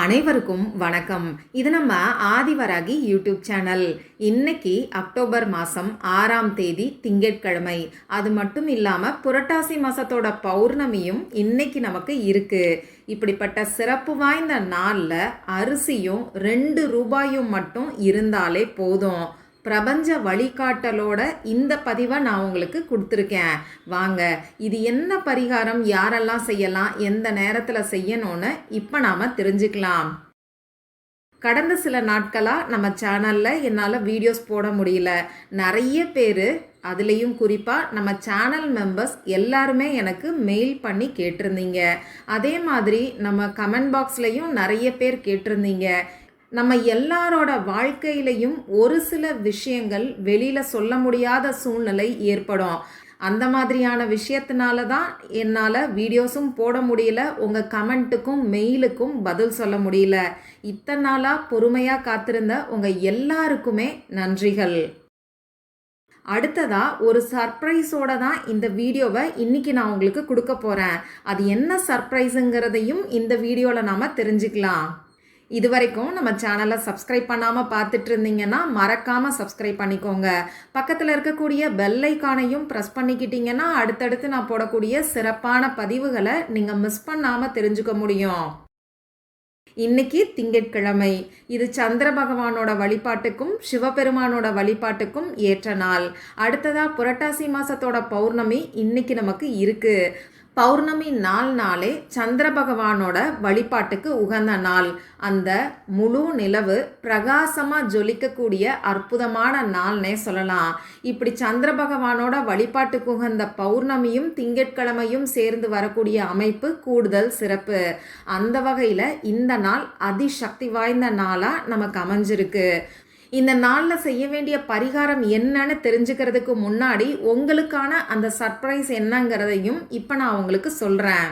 அனைவருக்கும் வணக்கம். இது நம்ம ஆதிவராகி யூடியூப் சேனல். இன்னைக்கு அக்டோபர் மாதம் 6ஆம் தேதி திங்கட்கிழமை. அது மட்டும் இல்லாமல் புரட்டாசி மாதத்தோட பௌர்ணமியும் இன்னைக்கு நமக்கு இருக்கு. இப்படிப்பட்ட சிறப்பு வாய்ந்த நாளில் அரிசியும் 2 ரூபாயும் மட்டும் இருந்தாலே போதும். பிரபஞ்ச வழிகாட்டலோட இந்த பதிவை நான் உங்களுக்கு கொடுத்துருக்கேன். வாங்க, இது என்ன பரிகாரம், யாரெல்லாம் செய்யலாம், எந்த நேரத்தில் செய்யணும்னு இப்போ நாம் தெரிஞ்சுக்கலாம். கடந்த சில நாட்களாக நம்ம சேனலில் என்னால் வீடியோஸ் போட முடியல. நிறைய பேர், அதுலேயும் குறிப்பாக நம்ம சேனல் மெம்பர்ஸ் எல்லாருமே எனக்கு மெயில் பண்ணி கேட்டிருந்தீங்க. அதே மாதிரி நம்ம கமெண்ட் பாக்ஸ்லேயும் நிறைய பேர் கேட்டிருந்தீங்க. நம்ம எல்லாரோட வாழ்க்கையிலையும் ஒரு சில விஷயங்கள் வெளியில் சொல்ல முடியாத சூழ்நிலை ஏற்படும். அந்த மாதிரியான விஷயத்தினால தான் என்னால் வீடியோஸும் போட முடியல, உங்கள் கமெண்ட்டுக்கும் மெயிலுக்கும் பதில் சொல்ல முடியல. இத்தனை நாளாக பொறுமையாக காத்திருந்த உங்கள் எல்லாருக்குமே நன்றிகள். அடுத்ததாக ஒரு சர்ப்ரைஸோட தான் இந்த வீடியோவை இன்றைக்கி நான் உங்களுக்கு கொடுக்க போகிறேன். அது என்ன சர்ப்ரைஸுங்கிறதையும் இந்த வீடியோவில் நாம் தெரிஞ்சுக்கலாம். இது வரைக்கும் நம்ம சேனலை சப்ஸ்கிரைப் பண்ணாமல் பார்த்துட்டு இருந்தீங்கன்னா மறக்காமல் சப்ஸ்கிரைப் பண்ணிக்கோங்க. பக்கத்தில் இருக்கக்கூடிய பெல் ஐக்கானையும் ப்ரெஸ் பண்ணிக்கிட்டீங்கன்னா அடுத்தடுத்து நான் போடக்கூடிய சிறப்பான பதிவுகளை நீங்கள் மிஸ் பண்ணாமல் தெரிஞ்சுக்க முடியும். இன்னைக்கு திங்கட்கிழமை. இது சந்திர பகவானோட வழிபாட்டுக்கும் சிவபெருமானோட வழிபாட்டுக்கும் ஏற்ற நாள். அடுத்ததாக புரட்டாசி மாதத்தோட பௌர்ணமி இன்னைக்கு நமக்கு இருக்குது. பௌர்ணமி நாளே சந்திர பகவானோட வழிபாட்டுக்கு உகந்த நாள். அந்த முழு நிலவு பிரகாசமாக ஜொலிக்கக்கூடிய அற்புதமான நாள்னே சொல்லலாம். இப்படி சந்திர பகவானோட வழிபாட்டுக்கு உகந்த பௌர்ணமியும் திங்கட்கிழமையும் சேர்ந்து வரக்கூடிய அமைப்பு கூடுதல் சிறப்பு. அந்த வகையில் இந்த நாள் அதிசக்தி வாய்ந்த நாளாக நமக்கு அமைஞ்சிருக்கு. இந்த நாளில் செய்ய வேண்டிய பரிகாரம் என்னன்னு தெரிஞ்சுக்கிறதுக்கு முன்னாடி உங்களுக்கான அந்த சர்ப்ரைஸ் என்னங்கிறதையும் இப்போ நான் உங்களுக்கு சொல்கிறேன்.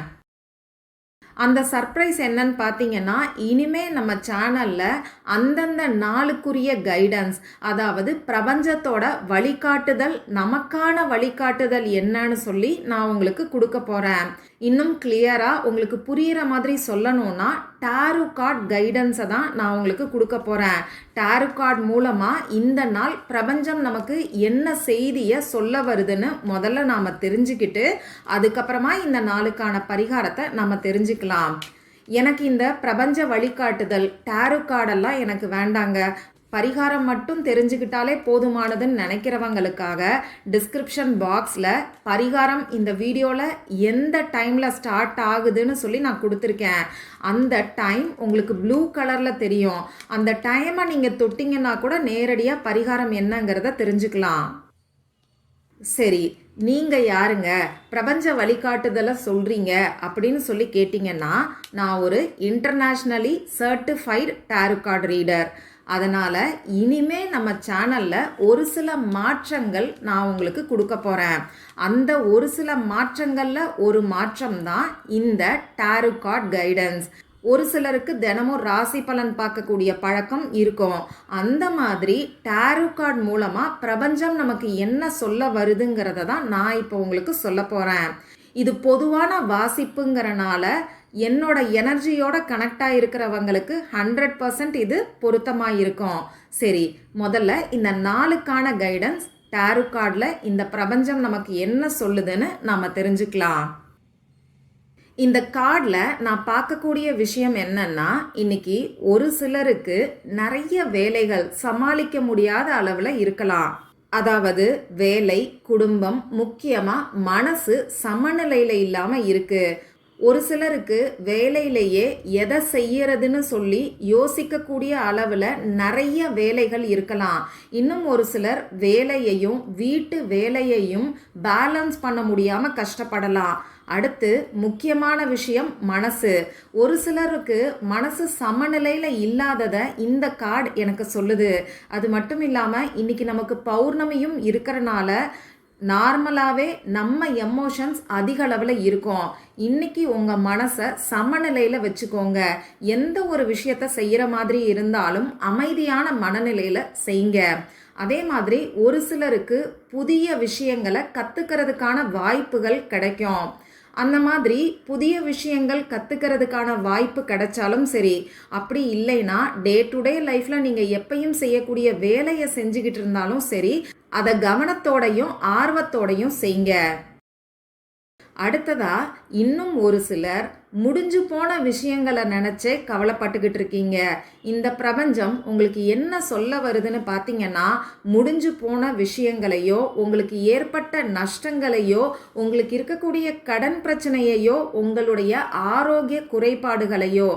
அந்த சர்ப்ரைஸ் என்னன்னு பார்த்தீங்கன்னா, இனிமே நம்ம சேனலில் அந்தந்த நாளுக்குரிய கைடன்ஸ், அதாவது பிரபஞ்சத்தோட வழிகாட்டுதல், நமக்கான வழிகாட்டுதல் என்னன்னு சொல்லி நான் உங்களுக்கு கொடுக்க போகிறேன். இன்னும் கிளியராக உங்களுக்கு புரிகிற மாதிரி சொல்லணும்னா டேரோ கார்ட் கைடன்ஸை தான் நான் உங்களுக்கு கொடுக்க போகிறேன். டேரோ கார்ட் மூலமாக இந்த நாள் பிரபஞ்சம் நமக்கு என்ன செய்தியை சொல்ல வருதுன்னு முதல்ல நாம் தெரிஞ்சுக்கிட்டு அதுக்கப்புறமா இந்த நாளுக்கான பரிகாரத்தை நம்ம தெரிஞ்சுக்கலாம். எனக்கு இந்த பிரபஞ்ச வழிகாட்டுதல் டேரோ கார்டெல்லாம் எனக்கு வேண்டாங்க, பரிகாரம் மட்டும் தெரிஞ்சுக்கிட்டாலே போதுமானதுன்னு நினைக்கிறவங்களுக்காக டிஸ்கிரிப்ஷன் பாக்ஸில் பரிகாரம் இந்த வீடியோவில் எந்த டைமில் ஸ்டார்ட் ஆகுதுன்னு சொல்லி நான் கொடுத்துருக்கேன். அந்த டைம் உங்களுக்கு ப்ளூ கலரில் தெரியும். அந்த டைமை நீங்கள் தொட்டிங்கன்னா கூட நேரடியாக பரிகாரம் என்னங்கிறத தெரிஞ்சுக்கலாம். சரி, நீங்கள் யாருங்க, பிரபஞ்ச வழிகாட்டுதலை சொல்கிறீங்க அப்படின்னு சொல்லி கேட்டிங்கன்னா, நான் ஒரு internationally certified tarot card reader. அதனால் இனிமே நம்ம சேனலில் ஒரு சில மாற்றங்கள் நான் உங்களுக்கு கொடுக்க போகிறேன். அந்த ஒரு சில மாற்றங்களில் ஒரு மாற்றம் தான் இந்த டேரோ கார்ட் கைடன்ஸ். ஒரு சிலருக்கு தினமும் ராசி பலன் பார்க்கக்கூடிய பழக்கம் இருக்கும். அந்த மாதிரி டேரோ கார்ட் மூலமாக பிரபஞ்சம் நமக்கு என்ன சொல்ல வருதுங்கிறத தான் நான் இப்போ உங்களுக்கு சொல்ல போகிறேன். இது பொதுவான வாசிப்புங்கிறனால என்னோட எனர்ஜியோட கனெக்டாக இருக்கிறவங்களுக்கு 100% இது பொருத்தமாக இருக்கும். சரி, முதல்ல இந்த நாளுக்கான கைடன்ஸ் டேரோ கார்டில் இந்த பிரபஞ்சம் நமக்கு என்ன சொல்லுதுன்னு நாம் தெரிஞ்சுக்கலாம். இந்த கார்டில் நான் பார்க்கக்கூடிய விஷயம் என்னன்னா, இன்னைக்கு ஒரு சிலருக்கு நிறைய வேலைகள் சமாளிக்க முடியாத அளவில் இருக்கலாம். அதாவது வேலை, குடும்பம், முக்கியமாக மனசு சமநிலையில் இல்லாமல் இருக்குது. ஒரு சிலருக்கு வேலையிலேயே எதை செய்யறதுன்னு சொல்லி யோசிக்கக்கூடிய அளவில் நிறைய வேலைகள் இருக்கலாம். இன்னும் ஒரு சிலர் வேலையையும் வீட்டு வேலையையும் பேலன்ஸ் பண்ண முடியாமல் கஷ்டப்படலாம். அடுத்து முக்கியமான விஷயம் மனசு. ஒரு சிலருக்கு மனசு சமநிலையில் இல்லாததை இந்த கார்டு எனக்கு சொல்லுது. அது மட்டும் இல்லாமல் இன்னைக்கு நமக்கு பௌர்ணமியும் இருக்கிறனால நார்மலாகவே நம்ம எமோஷன்ஸ் அதிக அளவில் இருக்கும். இன்னைக்கு உங்கள் மனசை சமநிலையில் வச்சுக்கோங்க. எந்த ஒரு விஷயத்தை செய்கிற மாதிரி இருந்தாலும் அமைதியான மனநிலையில் செய்யுங்க. அதே மாதிரி ஒரு சிலருக்கு புதிய விஷயங்களை கற்றுக்கிறதுக்கான வாய்ப்புகள் கிடைக்கும். அந்த மாதிரி புதிய விஷயங்கள் கற்றுக்கிறதுக்கான வாய்ப்பு கிடைச்சாலும் சரி, அப்படி இல்லைன்னா டே டு டே லைஃப்பில் நீங்கள் எப்பயும் செய்யக்கூடிய வேலையை செஞ்சுக்கிட்டு இருந்தாலும் சரி, அதை கவனத்தோடையும் ஆர்வத்தோடையும் செய்யுங்க. அடுத்ததா இன்னும் ஒரு சிலர் முடிஞ்சு போன விஷயங்களை நினச்சே கவலைப்பட்டுக்கிட்டு இருக்கீங்க. இந்த பிரபஞ்சம் உங்களுக்கு என்ன சொல்ல வருதுன்னு பார்த்தீங்கன்னா, முடிஞ்சு போன விஷயங்களையோ, உங்களுக்கு ஏற்பட்ட நஷ்டங்களையோ, உங்களுக்கு இருக்கக்கூடிய கடன் பிரச்சனையையோ, உங்களுடைய ஆரோக்கிய குறைபாடுகளையோ,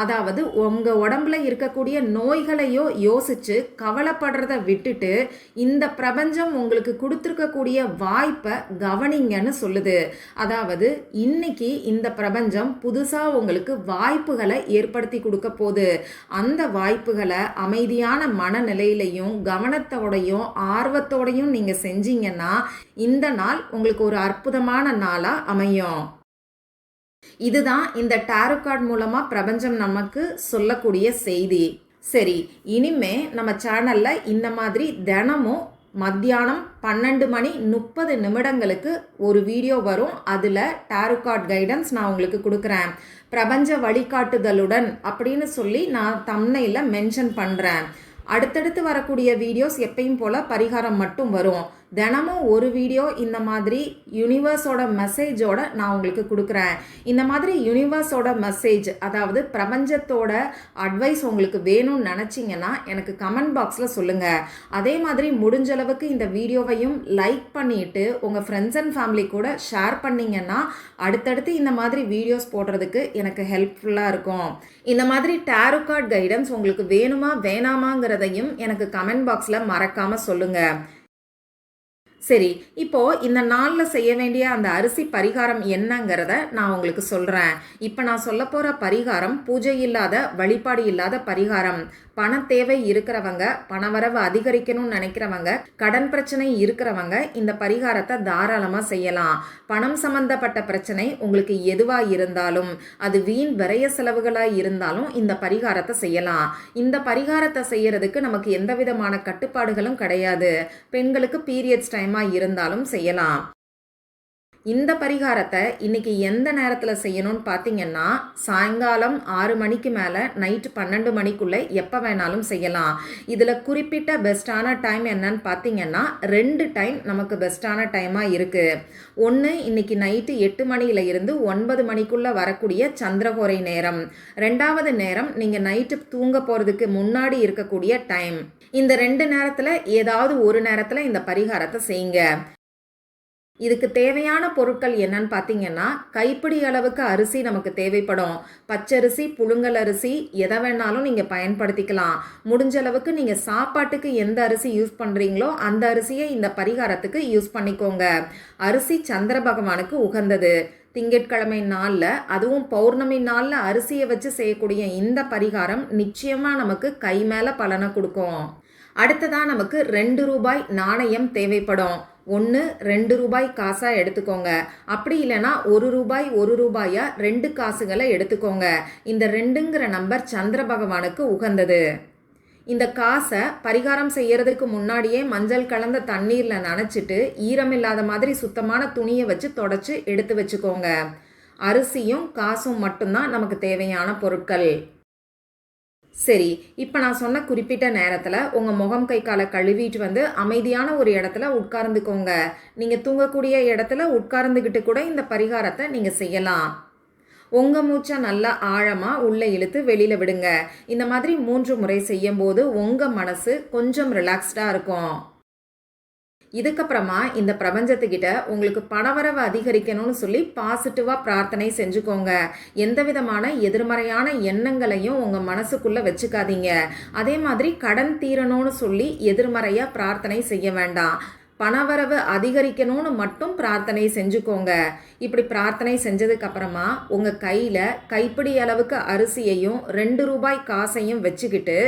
அதாவது உங்கள் உடம்புல இருக்கக்கூடிய நோய்களையோ யோசித்து கவலைப்படுறத விட்டுட்டு இந்த பிரபஞ்சம் உங்களுக்கு கொடுத்துருக்கக்கூடிய வாய்ப்பை கவனிங்கன்னு சொல்லுது. அதாவது இன்னைக்கு இந்த பிரபஞ்சம் புதுசாக உங்களுக்கு வாய்ப்புகளை ஏற்படுத்தி கொடுக்க போகுது. அந்த வாய்ப்புகளை அமைதியான மனநிலையிலையும் கவனத்தோடையும் ஆர்வத்தோடையும் நீங்கள் செஞ்சீங்கன்னா இந்த நாள் உங்களுக்கு ஒரு அற்புதமான நாளாக அமையும். இதுதான் இந்த டாரோ கார்டு மூலமா பிரபஞ்சம் நமக்கு சொல்லக்கூடிய செய்தி. சரி, இனிமே நம்ம சேனல்ல இந்த மாதிரி தினமும் மத்தியானம் 12:30 ஒரு வீடியோ வரும். அதில் டாரோ கார்டு கைடன்ஸ் நான் உங்களுக்கு கொடுக்குறேன். பிரபஞ்ச வழிகாட்டுதலுடன் அப்படின்னு சொல்லி நான் தம்ப்நெயில்ல மென்ஷன் பண்ணுறேன். அடுத்தடுத்து வரக்கூடிய வீடியோஸ் எப்பயும் போல் பரிகாரம் மட்டும் வரும். தினமும் ஒரு வீடியோ இந்த மாதிரி யூனிவர்ஸோட மெசேஜோட நான் உங்களுக்கு கொடுக்குறேன். இந்த மாதிரி யூனிவர்ஸோட மெசேஜ், அதாவது பிரபஞ்சத்தோட அட்வைஸ் உங்களுக்கு வேணும்னு நினச்சிங்கன்னா எனக்கு கமெண்ட் பாக்ஸில் சொல்லுங்கள். அதே மாதிரி முடிஞ்ச அளவுக்கு இந்த வீடியோவையும் லைக் பண்ணிவிட்டு உங்கள் ஃப்ரெண்ட்ஸ் அண்ட் ஃபேமிலி கூட ஷேர் பண்ணிங்கன்னா அடுத்தடுத்து இந்த மாதிரி வீடியோஸ் போடுறதுக்கு எனக்கு ஹெல்ப்ஃபுல்லாக இருக்கும். இந்த மாதிரி டாரோ கார்டு கைடன்ஸ் உங்களுக்கு வேணுமா வேணாமாங்கிறதையும் எனக்கு கமெண்ட் பாக்ஸில் மறக்காமல் சொல்லுங்கள். சரி, இப்போ இந்த நாளில் செய்ய வேண்டிய அந்த அரிசி பரிகாரம் என்னங்கிறத நான் உங்களுக்கு சொல்கிறேன். இப்போ நான் சொல்ல போகிற பரிகாரம் பூஜை இல்லாத, வழிபாடு இல்லாத பரிகாரம். பண தேவை இருக்கிறவங்க, பணவரவு அதிகரிக்கணும்னு நினைக்கிறவங்க, கடன் பிரச்சனை இருக்கிறவங்க இந்த பரிகாரத்தை தாராளமாக செய்யலாம். பணம் சம்பந்தப்பட்ட பிரச்சனை உங்களுக்கு எதுவாக இருந்தாலும், அது வீண் விரைய செலவுகளாக இருந்தாலும் இந்த பரிகாரத்தை செய்யலாம். இந்த பரிகாரத்தை செய்யறதுக்கு நமக்கு எந்த விதமான கட்டுப்பாடுகளும் கிடையாது. பெண்களுக்கு பீரியட்ஸ் டைமாக இருந்தாலும் செய்யலாம். இந்த பரிகாரத்தை இன்னைக்கு எந்த நேரத்தில் செய்யணும்னு பார்த்தீங்கன்னா, சாயங்காலம் 6 மணிக்கு மேலே நைட்டு 12 மணிக்குள்ளே எப்போ வேணாலும் செய்யலாம். இதில் குறிப்பிட்ட பெஸ்ட்டான டைம் என்னன்னு பார்த்தீங்கன்னா 2 டைம் நமக்கு பெஸ்ட்டான டைமாக இருக்குது. ஒன்று, இன்னைக்கு நைட்டு 8 மணியில இருந்து 9 மணிக்குள்ளே வரக்கூடிய சந்திரகோரை நேரம். 2வது நேரம் நீங்கள் நைட்டு தூங்க போகிறதுக்கு முன்னாடி இருக்கக்கூடிய டைம். இந்த 2 நேரத்தில் ஏதாவது ஒரு நேரத்தில் இந்த பரிகாரத்தை செய்யுங்க. இதுக்கு தேவையான பொருட்கள் என்னன்னு பார்த்தீங்கன்னா, கைப்பிடி அளவுக்கு அரிசி நமக்கு தேவைப்படும். பச்சரிசி, புழுங்கல் அரிசி எதை வேணாலும் நீங்கள் பயன்படுத்திக்கலாம். முடிஞ்ச அளவுக்கு நீங்கள் சாப்பாட்டுக்கு எந்த அரிசி யூஸ் பண்ணுறீங்களோ அந்த அரிசியை இந்த பரிகாரத்துக்கு யூஸ் பண்ணிக்கோங்க. அரிசி சந்திர பகவானுக்கு உகந்தது. திங்கட்கிழமை நாளில், அதுவும் பௌர்ணமி நாளில் அரிசியை வச்சு செய்யக்கூடிய இந்த பரிகாரம் நிச்சயமாக நமக்கு கை மேலே பலனை கொடுக்கும். அடுத்ததான் நமக்கு 2 ரூபாய் நாணயம் தேவைப்படும். ஒன்று 2 ரூபாய் காசாக எடுத்துக்கோங்க. அப்படி இல்லைன்னா 1 ரூபாய் 1 ரூபாயா 2 காசுகளை எடுத்துக்கோங்க. இந்த 2ங்கிற நம்பர் சந்திர பகவானுக்கு உகந்தது. இந்த காசை பரிகாரம் செய்யறதுக்கு முன்னாடியே மஞ்சள் கலந்த தண்ணீரில் நனைச்சிட்டு ஈரமில்லாத மாதிரி சுத்தமான துணியை வச்சு தொடச்சி எடுத்து வச்சுக்கோங்க. அரிசியும் காசும் மட்டும்தான் நமக்கு தேவையான பொருட்கள். சரி, இப்போ நான் சொன்ன குறிப்பிட்ட நேரத்தில் உங்கள் முகம் கை காலை கழுவிட்டு வந்து அமைதியான ஒரு இடத்துல உட்கார்ந்துக்கோங்க. நீங்கள் தூங்கக்கூடிய இடத்துல உட்கார்ந்துக்கிட்டு கூட இந்த பரிகாரத்தை நீங்கள் செய்யலாம். உங்கள் மூச்சை நல்லா ஆழமாக உள்ளே இழுத்து வெளியில் விடுங்க. இந்த மாதிரி 3 முறை செய்யும்போது உங்கள் மனசு கொஞ்சம் ரிலாக்ஸ்டாக இருக்கும். இதுக்கப்புறமா இந்த பிரபஞ்சத்துக்கிட்ட உங்களுக்கு பணவரவு அதிகரிக்கணும்னு சொல்லி பாசிட்டிவாக பிரார்த்தனை செஞ்சுக்கோங்க. எந்த விதமான எதிர்மறையான எண்ணங்களையும் உங்கள் மனசுக்குள்ளே வச்சுக்காதீங்க. அதே மாதிரி கடன் தீரணும்னு சொல்லி எதிர்மறையாக பிரார்த்தனை செய்ய வேண்டாம். பணவரவு அதிகரிக்கணும்னு மட்டும் பிரார்த்தனை செஞ்சுக்கோங்க. இப்படி பிரார்த்தனை செஞ்சதுக்கப்புறமா உங்கள் கையில் கைப்பிடி அளவுக்கு அரிசியையும் 2 ரூபாய் காசையும் வச்சுக்கிட்டு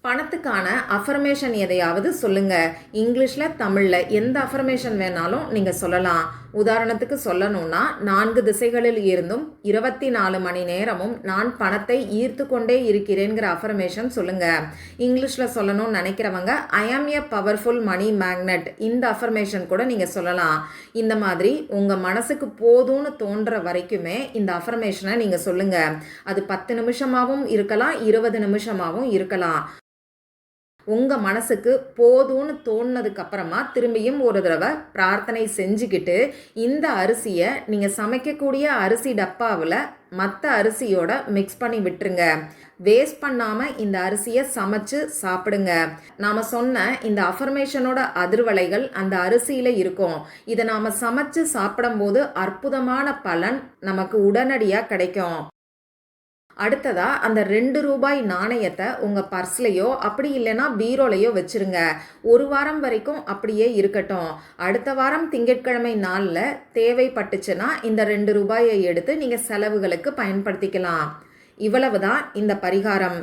பணத்துக்கான அஃபர்மேஷன் எதையாவது சொல்லுங்கள். இங்கிலீஷில், தமிழில் எந்த அஃபர்மேஷன் வேணாலும் நீங்கள் சொல்லலாம். உதாரணத்துக்கு சொல்லணும்னா 4 திசைகளில் இருந்தும் 24 மணி நேரமும் நான் பணத்தை ஈர்த்து கொண்டே இருக்கிறேங்கிற அஃபர்மேஷன் சொல்லுங்க. இங்கிலீஷில் சொல்லணும்னு நினைக்கிறவங்க ஐ ஆம் எ பவர்ஃபுல் மணி மேக்னெட் இந்த அஃபர்மேஷன் கூட நீங்கள் சொல்லலாம். இந்த மாதிரி உங்கள் மனசுக்கு போதும்னு தோன்ற வரைக்குமே இந்த அஃபர்மேஷனை நீங்கள் சொல்லுங்கள். அது 10 நிமிஷமாகவும் இருக்கலாம், 20 நிமிஷமாகவும் இருக்கலாம். உங்கள் மனசுக்கு போதும்னு தோணுனதுக்கு அப்புறமா திரும்பியும் ஒரு தடவை பிரார்த்தனை செஞ்சுக்கிட்டு இந்த அரிசியை நீங்கள் சமைக்கக்கூடிய அரிசி டப்பாவில் மற்ற அரிசியோட மிக்ஸ் பண்ணி விட்டுருங்க. வேஸ்ட் பண்ணாமல் இந்த அரிசியை சமைச்சு சாப்பிடுங்க. நாம் சொன்ன இந்த அஃபர்மேஷனோட அதிர்வலைகள் அந்த அரிசியில் இருக்கும். இதை நாம் சமைச்சு சாப்பிடும்போது அற்புதமான பலன் நமக்கு உடனடியாக கிடைக்கும். அடுத்ததா அந்த 2 ரூபாய் நாணயத்தை உங்கள் பர்ஸ்லையோ அப்படி இல்லைன்னா பீரோலையோ வச்சுருங்க. 1 வாரம் வரைக்கும் அப்படியே இருக்கட்டும். அடுத்த வாரம் திங்கட்கிழமை நாளில் தேவைப்பட்டுச்சுன்னா இந்த 2 ரூபாயை எடுத்து நீங்கள் செலவுகளுக்கு பயன்படுத்திக்கலாம். இவ்வளவுதான் இந்த பரிகாரம்.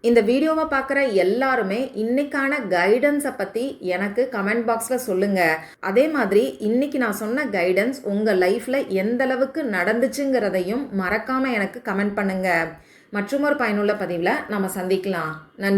இந்த வீடியோவை பார்க்குற எல்லாருமே இன்னைக்கான கைடன்ஸை பற்றி எனக்கு கமெண்ட் பாக்ஸில் சொல்லுங்கள். அதே மாதிரி இன்னைக்கு நான் சொன்ன கைடன்ஸ் உங்கள் லைஃப்பில் எந்த அளவுக்கு நடந்துச்சுங்கிறதையும் மறக்காமல் எனக்கு கமெண்ட் பண்ணுங்கள். மற்றுமொரு பயனுள்ள பதிவில் நம்ம சந்திக்கலாம். நன்றி.